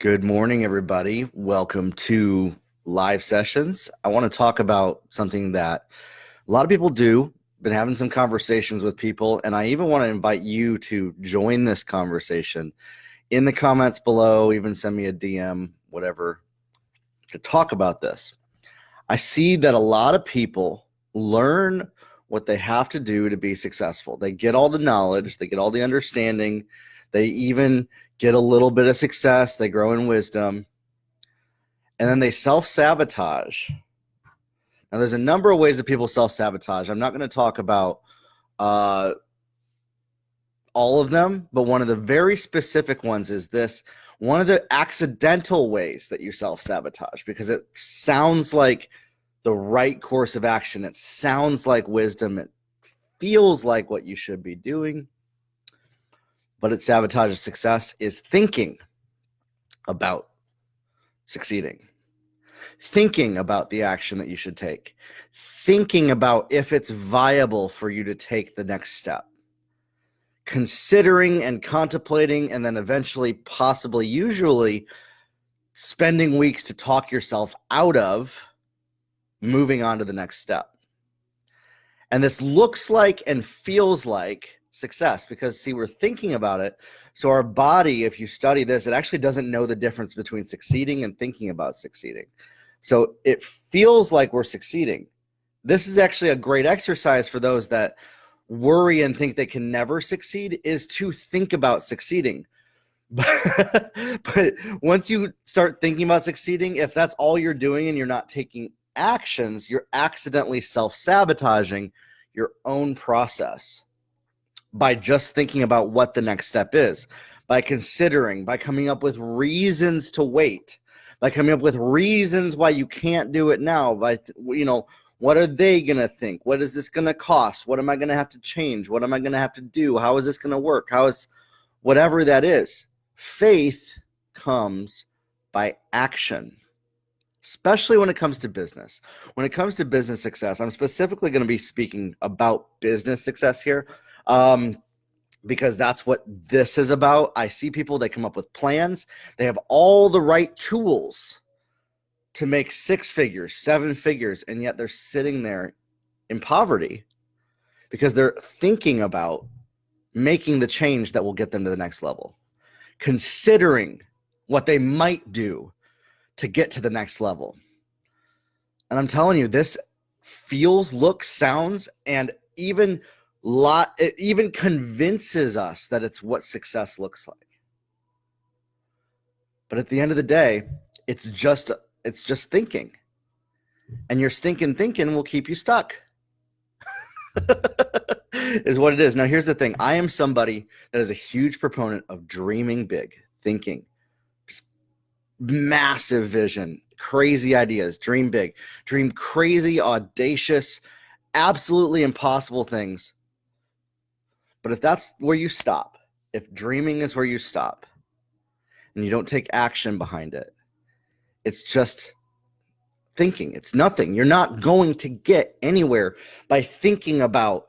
Good morning, everybody. Welcome to live sessions. I want to talk about something that a lot of people do. Been having some conversations with people, and I even want to invite you to join this conversation in the comments below. Even send me a DM, whatever, to talk about this. I see that a lot of people learn what they have to do to be successful. They get all the knowledge, they get all the understanding, they even get a little bit of success, they grow in wisdom, and then they self-sabotage. Now, there's a number of ways that people self-sabotage. I'm not going to talk about all of them, but one of the very specific ones is this. One of the accidental ways that you self-sabotage, because it sounds like the right course of action. It sounds like wisdom. It feels like what you should be doing. But it's sabotage of success is thinking about succeeding, thinking about the action that you should take, thinking about if it's viable for you to take the next step, considering and contemplating, and then eventually, possibly, usually spending weeks to talk yourself out of moving on to the next step. And this looks like and feels like success because, see, we're thinking about it. So our body, if you study this, it actually doesn't know the difference between succeeding and thinking about succeeding. So it feels like we're succeeding. This is actually a great exercise for those that worry and think they can never succeed, is to think about succeeding. But once you start thinking about succeeding, if that's all you're doing and you're not taking actions, you're accidentally self-sabotaging your own process by just thinking about what the next step is, by considering, by coming up with reasons to wait, by coming up with reasons why you can't do it now, by, what are they going to think? What is this going to cost? What am I going to have to change? What am I going to have to do? How is this going to work? How is whatever that is? Faith comes by action, especially when it comes to business. When it comes to business success, I'm specifically going to be speaking about business success here because that's what this is about. I see people, they come up with plans. They have all the right tools to make 6 figures, 7 figures, and yet they're sitting there in poverty because they're thinking about making the change that will get them to the next level, considering what they might do to get to the next level. And I'm telling you, this feels, looks, sounds, and it even convinces us that it's what success looks like. But at the end of the day, it's just thinking. And your stinking thinking will keep you stuck. Is what it is. Now, here's the thing. I am somebody that is a huge proponent of dreaming big, thinking, just massive vision, crazy ideas, dream big, dream crazy, audacious, absolutely impossible things. But if that's where you stop, if dreaming is where you stop and you don't take action behind it, it's just thinking. It's nothing. You're not going to get anywhere by thinking about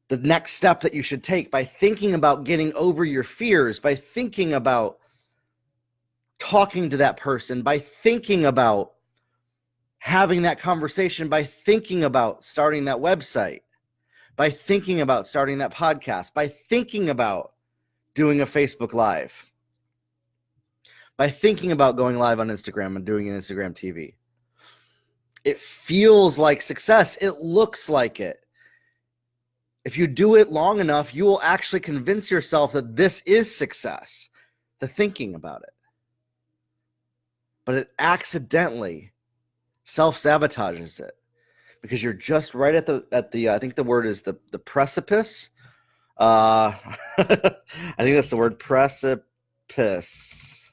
the next step that you should take, by thinking about getting over your fears, by thinking about talking to that person, by thinking about having that conversation, by thinking about starting that website, by thinking about starting that podcast, by thinking about doing a Facebook Live, by thinking about going live on Instagram and doing an Instagram TV. It feels like success. It looks like it. If you do it long enough, you will actually convince yourself that this is success, the thinking about it. But it accidentally self-sabotages it because you're just right at the I think the word is the precipice. I think that's the word, precipice.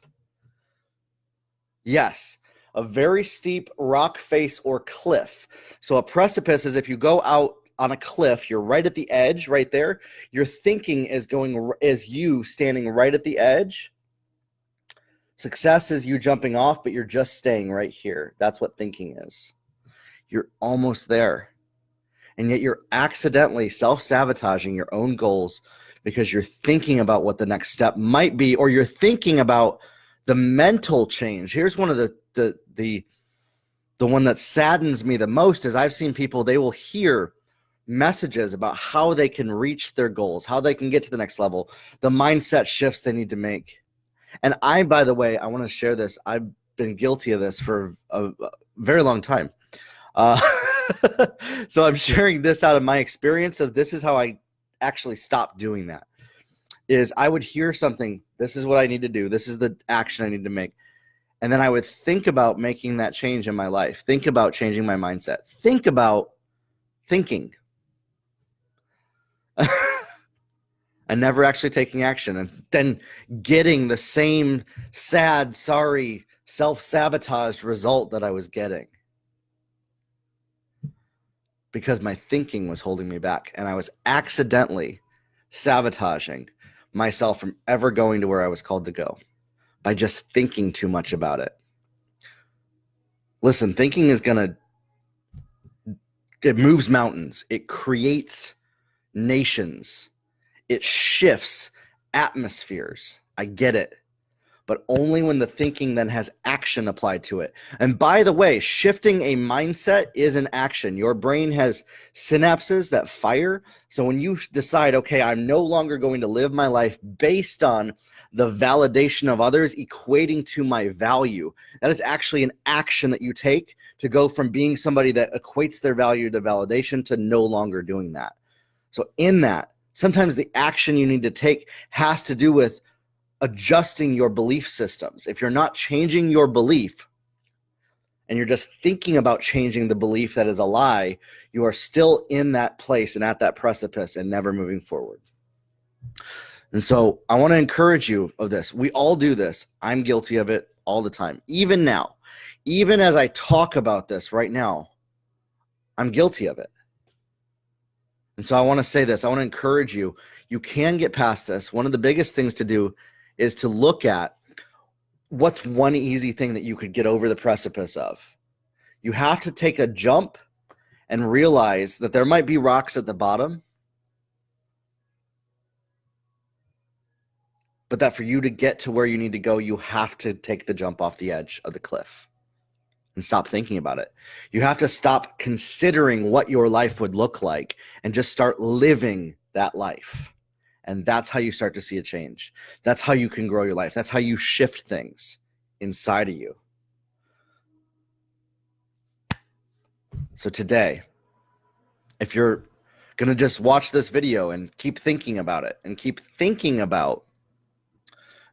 Yes. A very steep rock face or cliff. So a precipice is if you go out on a cliff, you're right at the edge, right there. Your thinking is you standing right at the edge. Success is you jumping off, but you're just staying right here. That's what thinking is. You're almost there. And yet you're accidentally self-sabotaging your own goals because you're thinking about what the next step might be, or you're thinking about The mental change, here's one of the one that saddens me the most is I've seen people, they will hear messages about how they can reach their goals, how they can get to the next level, the mindset shifts they need to make. And I, by the way, I want to share this. I've been guilty of this for a very long time. So I'm sharing this out of my experience of this is how I actually stopped doing that. Is I would hear something, this is what I need to do, this is the action I need to make. And then I would think about making that change in my life, think about changing my mindset, think about thinking. And never actually taking action, and then getting the same sad, sorry, self-sabotaged result that I was getting. Because my thinking was holding me back, and I was accidentally sabotaging myself from ever going to where I was called to go by just thinking too much about it. Listen, thinking is it moves mountains. It creates nations. It shifts atmospheres. I get it. But only when the thinking then has action applied to it. And by the way, shifting a mindset is an action. Your brain has synapses that fire. So when you decide, okay, I'm no longer going to live my life based on the validation of others equating to my value, that is actually an action that you take to go from being somebody that equates their value to validation to no longer doing that. So in that, sometimes the action you need to take has to do with adjusting your belief systems. If you're not changing your belief and you're just thinking about changing the belief that is a lie, you are still in that place and at that precipice and never moving forward. And so I want to encourage you of this. We all do this. I'm guilty of it all the time. Even now, even as I talk about this right now, I'm guilty of it. And so I want to say this. I want to encourage you. You can get past this. One of the biggest things to do is to look at what's one easy thing that you could get over the precipice of. You have to take a jump and realize that there might be rocks at the bottom, but that for you to get to where you need to go, you have to take the jump off the edge of the cliff and stop thinking about it. You have to stop considering what your life would look like and just start living that life. And that's how you start to see a change. That's how you can grow your life. That's how you shift things inside of you. So today, if you're going to just watch this video and keep thinking about it and keep thinking about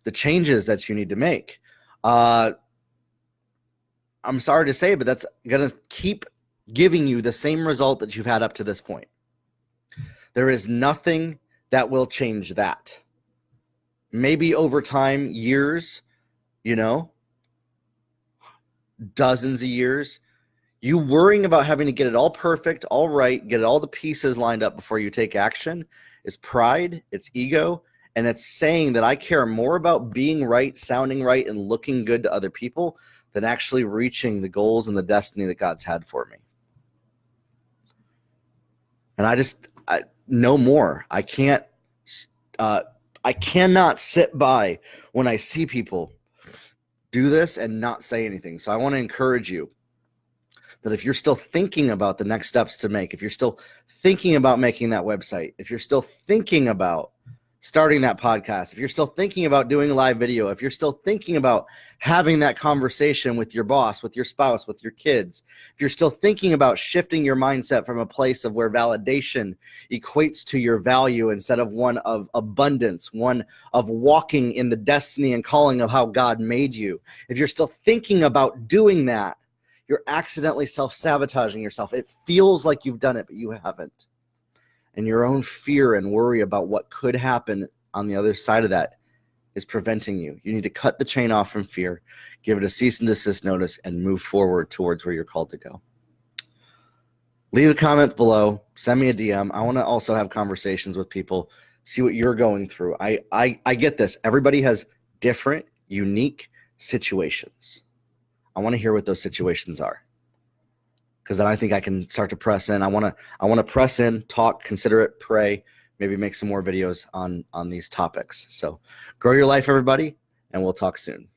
the changes that you need to make, I'm sorry to say, but that's going to keep giving you the same result that you've had up to this point. There is nothing that will change that. Maybe over time, years, dozens of years, you worrying about having to get it all perfect, all right, get all the pieces lined up before you take action is pride, it's ego, and it's saying that I care more about being right, sounding right, and looking good to other people than actually reaching the goals and the destiny that God's had for me. And I no more. I cannot sit by when I see people do this and not say anything. So I want to encourage you that if you're still thinking about the next steps to make, if you're still thinking about making that website, if you're still thinking about starting that podcast, if you're still thinking about doing a live video, if you're still thinking about having that conversation with your boss, with your spouse, with your kids, if you're still thinking about shifting your mindset from a place of where validation equates to your value instead of one of abundance, one of walking in the destiny and calling of how God made you, if you're still thinking about doing that, you're accidentally self-sabotaging yourself. It feels like you've done it, but you haven't. And your own fear and worry about what could happen on the other side of that is preventing you. You need to cut the chain off from fear, give it a cease and desist notice, and move forward towards where you're called to go. Leave a comment below. Send me a DM. I want to also have conversations with people, see what you're going through. I get this. Everybody has different, unique situations. I want to hear what those situations are, because then I think I can start to press in. I want to press in, talk, consider it, pray, maybe make some more videos on these topics. So grow your life, everybody, and we'll talk soon.